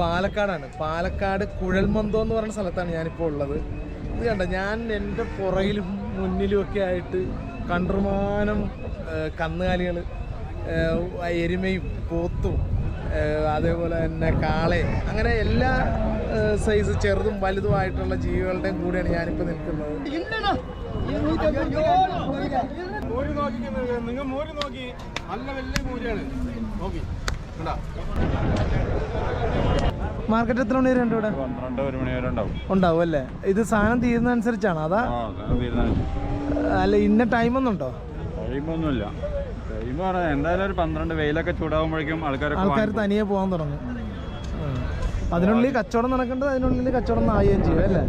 പാലക്കാടാണ്. പാലക്കാട് കുഴൽമന്തം എന്ന് പറയുന്ന സ്ഥലത്താണ് ഞാനിപ്പോൾ ഉള്ളത്. ഇത് കണ്ട, ഞാൻ എൻ്റെ പുറകിലും മുന്നിലും ഒക്കെ ആയിട്ട് കണ്ടമാനം കന്നുകാലികൾ, എരുമയും പോത്തും അതേപോലെ തന്നെ കാളയും, അങ്ങനെ എല്ലാ സൈസ് ചെറുതും വലുതുമായിട്ടുള്ള ജീവികളുടെയും കൂടെയാണ് ഞാനിപ്പോൾ നിൽക്കുന്നത്. നിങ്ങൾ മോര് നോക്കി, നല്ല വലിയ മൂരിയാണ് നോക്കി. മാർക്കറ്റ് എത്ര മണി വരെ ഉണ്ട് ഇവിടെ? 12 മണി വരെ ഉണ്ടാവും അല്ലേ? ഇത് സാധനം തീരുന്ന അനുസരിച്ചാണോ അതാ? അല്ല, ഇന്ന ടൈമൊന്നുണ്ടോ? ടൈമൊന്നുമില്ല. ടൈം പറഞ്ഞാൽ എന്തായാലും ഒരു 12 വെയിലൊക്കെ ചൂടാകുമ്പോഴേക്കും ആൾക്കാർ തനിയെ പോകാൻ തുടങ്ങും. അതിനുള്ളിൽ കച്ചവടം നടക്കേണ്ടത്, അതിനുള്ളിൽ കച്ചവടം ആവുകയും ചെയ്യും അല്ലേ?